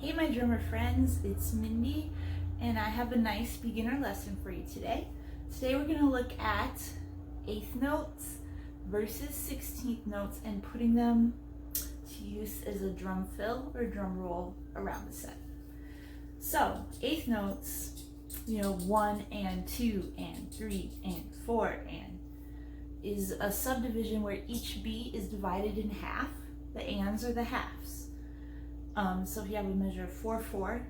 Hey my drummer friends, it's Mindee, and I have a nice beginner lesson for you today. Today we're going to look at eighth notes versus 16th notes and putting them to use as a drum fill or drum roll around the set. So, eighth notes, 1 and 2 and 3 and 4 and is a subdivision where each beat is divided in half. The ands are the halves. So if you have a measure of 4/4,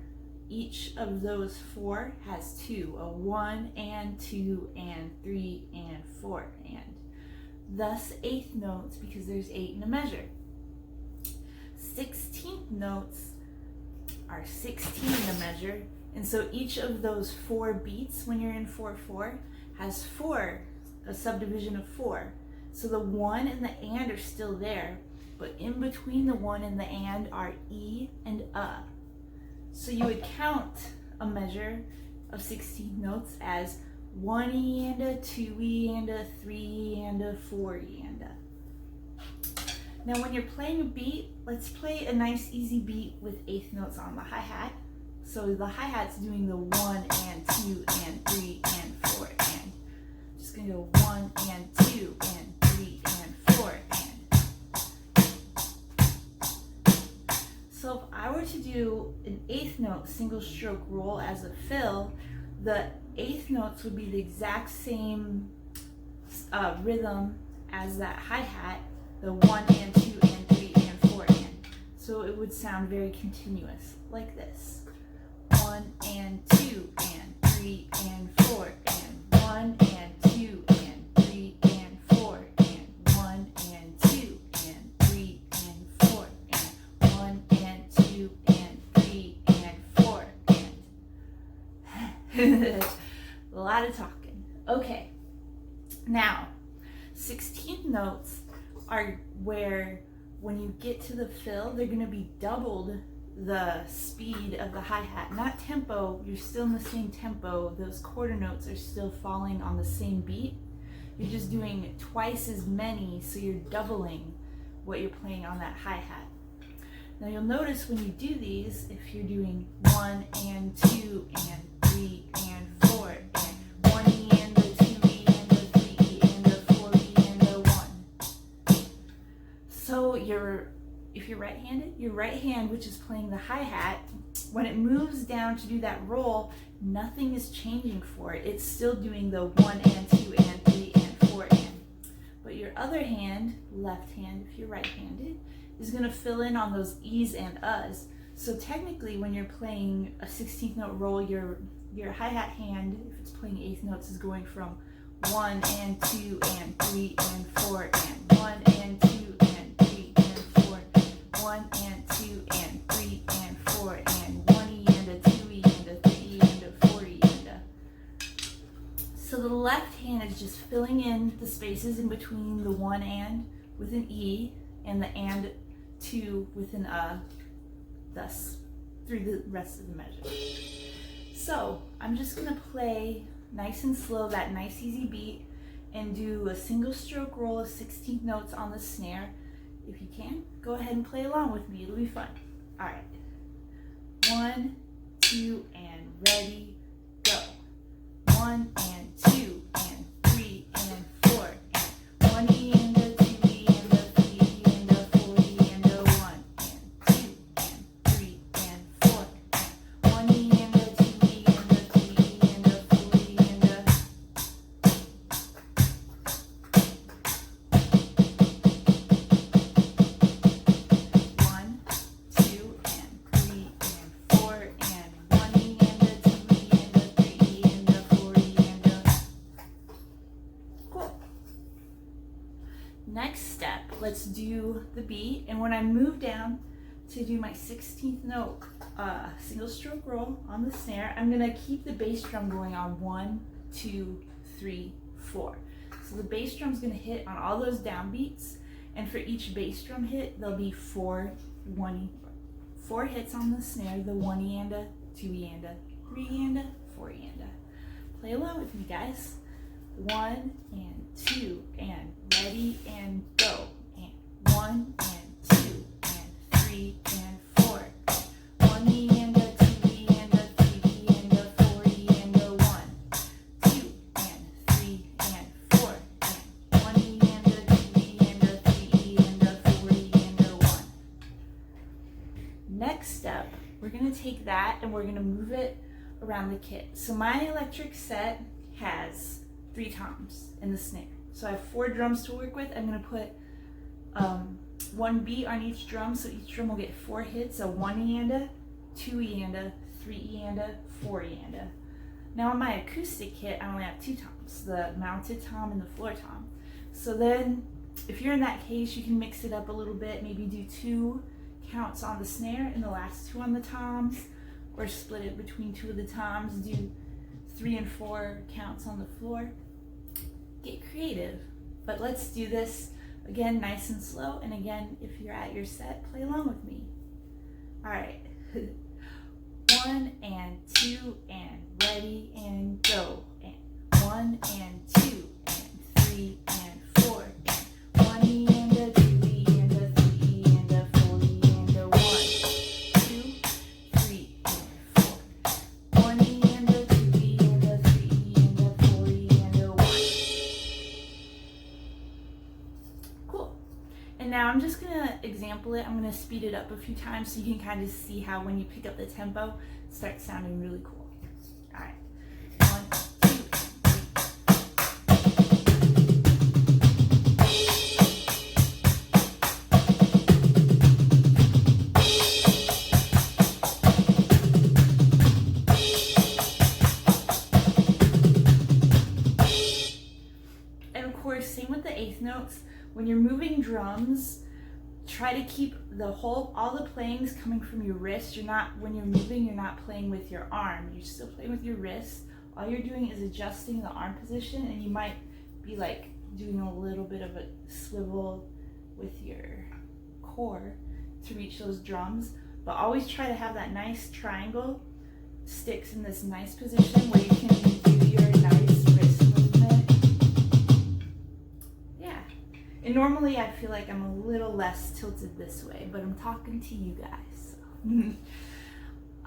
each of those 4 has 2, a 1 and 2 and 3 and 4 and. Thus eighth notes because there's 8 in a measure. 16th notes are 16 in a measure, and so each of those 4 beats when you're in 4/4 has 4, a subdivision of 4. So the 1 and the and are still there, but in between the 1 and the and are E and A. So you would count a measure of 16 notes as 1 E and a, 2 E and a, 3 E and a, 4 E and a. Now when you're playing a beat, let's play a nice easy beat with eighth notes on the hi-hat. So the hi-hat's doing the 1 and 2 and 3 and 4 and. Just gonna go 1 and 2 and 3 and 4 and. So if I were to do an eighth note single stroke roll as a fill, the eighth notes would be the exact same rhythm as that hi-hat, the 1 and 2 and 3 and 4 and. So it would sound very continuous, like this. 1 and 2 and 3 and 4 and 1 and 2 and 3 and 4 and 1 and 2 and 3 and 4 and 1 and 2 and 3 and 4 and. A lot of talking. Okay, now 16th notes are where when you get to the fill, they're going to be doubled the speed of the hi-hat. Not tempo, you're still in the same tempo. Those quarter notes are still falling on the same beat. You're just doing twice as many, so you're doubling what you're playing on that hi-hat. Now you'll notice when you do these, if you're doing 1 and 2 and 3 and 4 and 1 E and a 2 E and a 3 E and a 4 E and a 1. So if you're right-handed, your right hand, which is playing the hi-hat, when it moves down to do that roll, nothing is changing for it. It's still doing the 1 and 2 and 3 and 4 and. But your other hand, left hand if you're right-handed, is going to fill in on those E's and U's. So technically when you're playing a 16th note roll, your hi-hat hand, if it's playing eighth notes, is going from 1 and 2 and 3 and 4 and 1 and 2 and 3 and 4, 1 and 2 and 3 and 4 and 1 E and a 2 E and a 3 E and a 4 E and a. So the left hand is just filling in the spaces in between the 1 and with an E and the and 2 with an thus through the rest of the measure. So I'm just going to play nice and slow that nice easy beat and do a single stroke roll of 16th notes on the snare. If you can, go ahead and play along with me. It'll be fun. All right. 1, 2, and ready, go. 1 and 2 and 3 and 4 and 1 E and a 2 E and a 3 E and a 4 E and a 1 and 2 and 3 and 4 and 1 E and a 2 E and a 3 E and a 4 E and a. 1, 2 and 3 and 4 and 1 E and a 2 E and a 3 E and a 4 E and a. Cool. Next step, let's do the beat, and when I move down to do my 16th note single stroke roll on the snare, I'm going to keep the bass drum going on 1, 2, 3, 4. So the bass drum's going to hit on all those downbeats, and for each bass drum hit, there'll be 4 hits on the snare, the 1 E and a, 2 E and a, 3 E and a, 4 E and a. Play along with me, guys. 1 and 2 and ready and go. And 1 and 2 and 3 and 4. 1 E Next step, we're gonna take that and we're gonna move it around the kit. So my electric set has 3 toms in the snare. So I have 4 drums to work with. I'm gonna put 1 beat on each drum, so each drum will get 4 hits. So 1 eanda, 2 eanda, 3 eanda, 4 eanda. Now on my acoustic kit, I only have 2 toms, the mounted tom and the floor tom. So then, if you're in that case, you can mix it up a little bit, maybe do 2 counts on the snare and the last 2 on the toms, or split it between 2 of the toms, do 3 and 4 counts on the floor. Get creative, but let's do this again nice and slow, and again, if you're at your set, play along with me. All right. 1 and 2 and ready and go, and 1 and 2 and 3 and 4 and 1 eanda, 2 eanda, 3 eanda, 4 eanda, 1, 2, 3 and 4, 1 eanda, 2 eanda, 3 eanda, 4 eanda, 1. Cool. And now I'm just gonna example it. I'm gonna speed it up a few times so you can kind of see how when you pick up the tempo, it starts sounding really cool. All right. 1, 2, 3. And of course, same with the 8th notes. When you're moving drums, try to keep all the playings coming from your wrist. When you're moving, you're not playing with your arm. You're still playing with your wrist. All you're doing is adjusting the arm position, and you might be like doing a little bit of a swivel with your core to reach those drums. But always try to have that nice triangle sticks in this nice position where you can do your nice wrist movement. Yeah. And normally I feel like I'm a little less tilted this way, but I'm talking to you guys. So.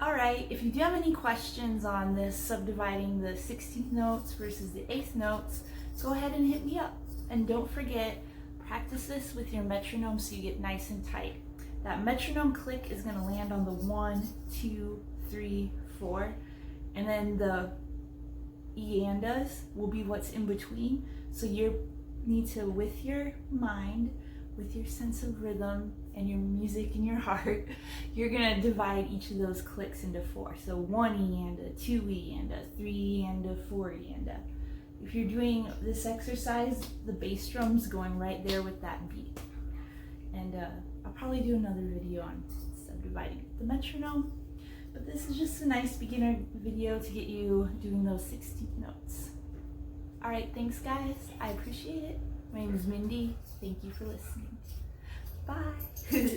All right, if you do have any questions on this, subdividing the 16th notes versus the 8th notes, go ahead and hit me up. And don't forget, practice this with your metronome so you get nice and tight. That metronome click is gonna land on the 1, 2, 3, 4, and then the eandas will be what's in between. So you need to, with your mind, with your sense of rhythm and your music in your heart, you're gonna divide each of those clicks into 4. So 1 eanda, 2 eanda, 3 eanda, 4 eanda. If you're doing this exercise, the bass drum's going right there with that beat. And I'll probably do another video on subdividing the metronome, but this is just a nice beginner video to get you doing those 16th notes. All right, thanks guys, I appreciate it. My name is Mindee. Thank you for listening. Bye.